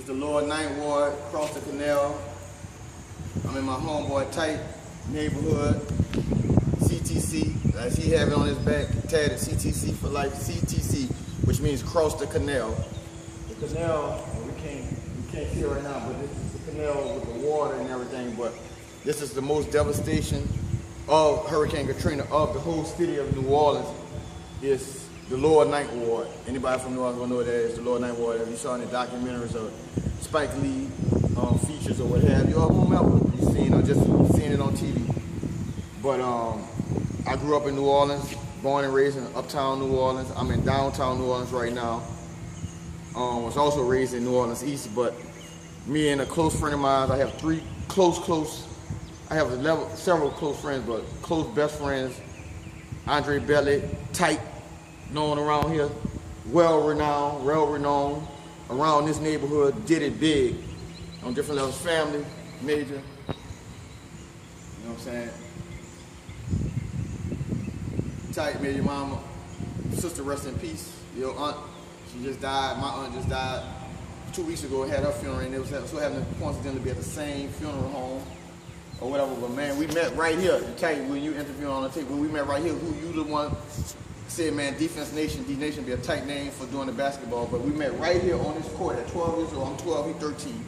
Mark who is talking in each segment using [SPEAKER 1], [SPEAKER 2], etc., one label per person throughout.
[SPEAKER 1] the Lower Ninth Ward, across the canal. I'm in my homeboy tight neighborhood. CTC, as he have it on his back, tagged it CTC for life, CTC, which means cross the canal. The canal, we can't see it right now, but this is the canal with the water and everything, but this is the most devastation of Hurricane Katrina of the whole city of New Orleans. Is the Lower Ninth Ward. Anybody from New Orleans will know what that is, the Lower Ninth Ward. If you saw in the documentaries or Spike Lee features or what have you, or whomever you've seen or just seen it on TV. But I grew up in New Orleans, born and raised in uptown New Orleans. I'm in downtown New Orleans right now. Was also raised in New Orleans East, but me and a close friend of mine, I have three I have several close friends, but close best friends. Andre Belly, tight, known around here, well-renowned around this neighborhood, did it big on different levels, family, major, you know what I'm saying? Tight, man, your mama, sister rest in peace. Your aunt, she just died, my aunt just died 2 weeks ago, had her funeral, and it was so having the coincidence to be at the same funeral home or whatever, but man, we met right here. You tell you when you interviewing on the tape, when we met right here, who you the one said, man, Defense Nation, D-Nation be a tight name for doing the basketball, but we met right here on this court at 12 years old. I'm 12, he's 13.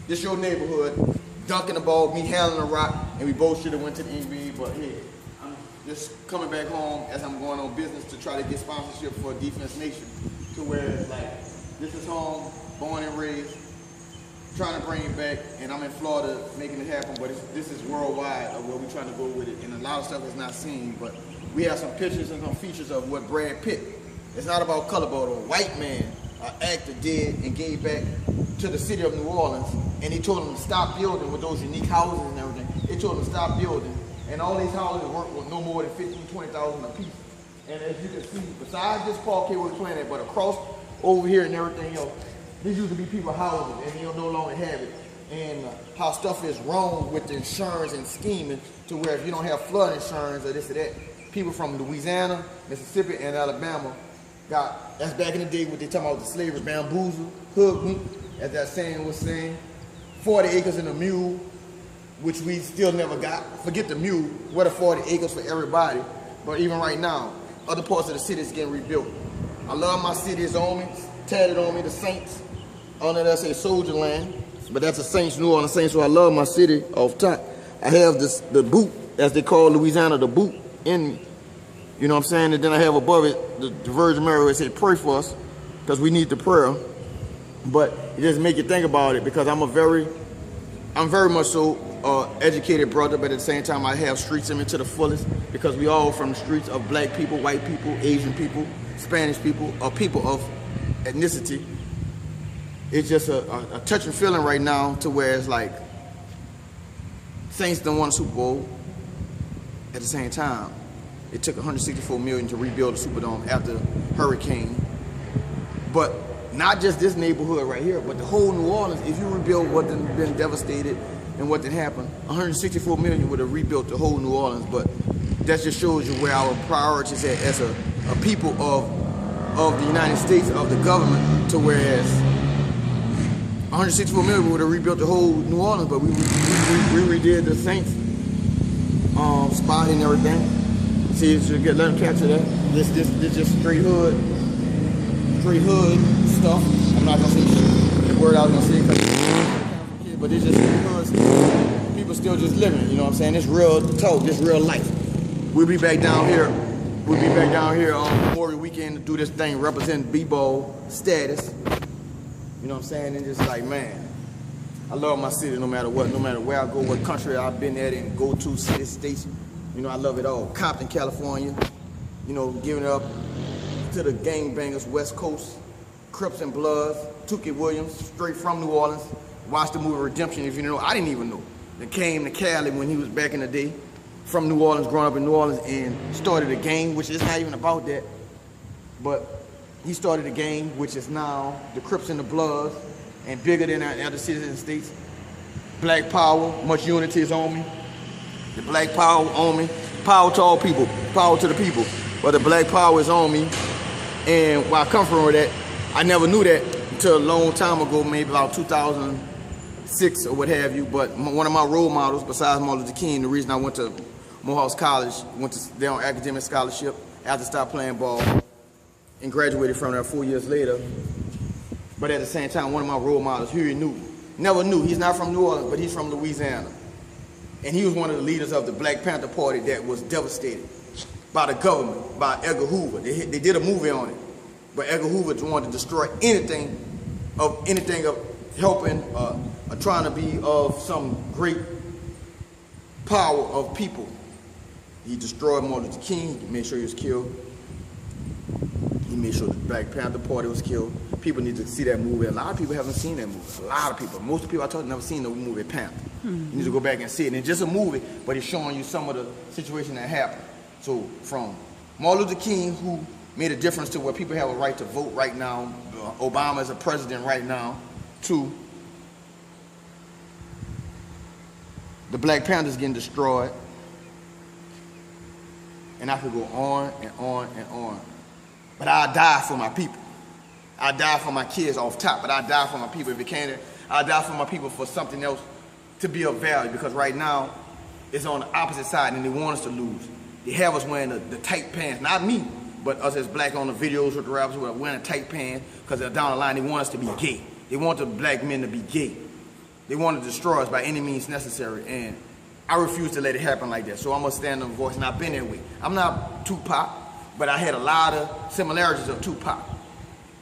[SPEAKER 1] This your neighborhood, dunking the ball, me handling the rock, and we both should have went to the NBA, but hey, I'm just coming back home as I'm going on business to try to get sponsorship for Defense Nation, to where it's like, this is home, born and raised, trying to bring it back, and I'm in Florida making it happen, but this is worldwide of where we're trying to go with it, and a lot of stuff is not seen, but we have some pictures and some features of what Brad Pitt, it's not about color, but a white man, an actor did and gave back to the city of New Orleans, and he told them to stop building with those unique houses and everything. He told them to stop building, and all these houses were no more than 15,000, 20,000 a piece. And as you can see, besides this parquet we're playing at, but across over here and everything else, these used to be people's houses, and they'll no longer have it. And how stuff is wrong with the insurance and scheming, to where if you don't have flood insurance or this or that, people from Louisiana, Mississippi, and Alabama got, that's back in the day what they talking about the slavery, bamboozle, hoodwink, as that saying was saying, 40 acres and a mule, which we still never got. Forget the mule, what are 40 acres for everybody? But even right now, other parts of the city is getting rebuilt. I love my city, it's on me, it's tatted on me, the Saints. On there, that's a soldier land, but that's a Saints, New Orleans Saints, so I love my city off top. I have the boot, as they call Louisiana, the boot in me. You know what I'm saying? And then I have above it the Virgin Mary, where it say pray for us, because we need the prayer. But it just make you think about it, because I'm very much so educated brother, but at the same time I have streets in me to the fullest, because we all from the streets of black people, white people, Asian people, Spanish people, or people of ethnicity. It's just a touching feeling right now, to where it's like Saints done won a Super Bowl. At the same time, it took $164 million to rebuild the Superdome after Hurricane. But not just this neighborhood right here, but the whole New Orleans. If you rebuild what has been devastated and what did happen, $164 million would have rebuilt the whole New Orleans. But that just shows you where our priorities at as a people of the United States, of the government, to whereas $164 million would have rebuilt the whole New Orleans, but we redid the Saints spot and everything. See, let them capture that. This just straight hood stuff. I'm not gonna say the word I was gonna say, but it's just hood stuff. People still just living, you know what I'm saying? It's real talk, this real life. We'll be back down here. We'll be back down here on Memorial Weekend to do this thing, represent B-ball status. You know what I'm saying? And just like, man, I love my city no matter what, no matter where I go, what country I've been at and go to, city, states. You know, I love it all. Compton, California, you know, giving it up to the gangbangers, West Coast, Crips and Bloods, Tookie Williams, straight from New Orleans. Watched the movie Redemption, if you know, I didn't even know. That came to Cali when he was back in the day, from New Orleans, growing up in New Orleans, and started a gang, which is not even about that, but he started a gang, which is now the Crips and the Bloods, and bigger than our other cities and states. Black power, much unity is on me. The black power on me. Power to all people, power to the people. But the black power is on me. And where I come from with that, I never knew that to a long time ago, maybe about 2006 or what have you, but one of my role models, besides Martin Luther King, the reason I went to Morehouse College, there on academic scholarship after I stopped playing ball and graduated from there 4 years later. But at the same time, one of my role models, Harrell never knew. He's not from New Orleans, but he's from Louisiana. And he was one of the leaders of the Black Panther Party that was devastated by the government, by Edgar Hoover. They did a movie on it. But Edgar Hoover wanted to destroy anything of helping, trying to be of some great power of people. He destroyed Martin Luther King. He made sure he was killed. He made sure the Black Panther Party was killed. People need to see that movie. A lot of people haven't seen that movie. A lot of people. Most of the people I talked to never seen the movie Panther. You need to go back and see it. And it's just a movie, but it's showing you some of the situation that happened. So from Martin Luther King, who made a difference to where people have a right to vote right now, Obama is a president right now, to the Black Panthers getting destroyed. And I could go on and on and on. But I die for my people. I die for my kids off top, but I die for my people. If it can't, I die for my people for something else to be of value, because right now it's on the opposite side and they want us to lose. They have us wearing the tight pants, not me, but us as black on the videos with the rappers who are wearing tight pants, because down the line they want us to be gay. They want the black men to be gay. They want to destroy us by any means necessary, and I refuse to let it happen like that. So I'm gonna stand up voice, and I've been that way. I'm not Tupac, but I had a lot of similarities of Tupac.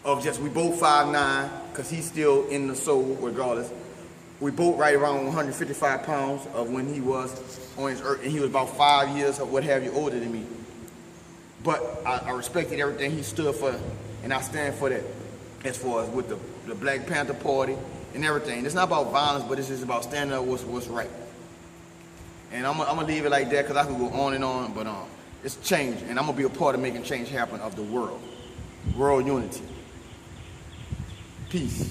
[SPEAKER 1] Of just, we both 5'9", because he's still in the soul regardless. We both right around 155 pounds of when he was on his earth, and he was about 5 years or what have you older than me. But I respected everything he stood for, and I stand for that as far as with the Black Panther Party and everything. It's not about violence, but it's just about standing up what's right. And I'm gonna leave it like that, because I can go on and on, but it's change, and I'm gonna be a part of making change happen of the world. World unity. Peace.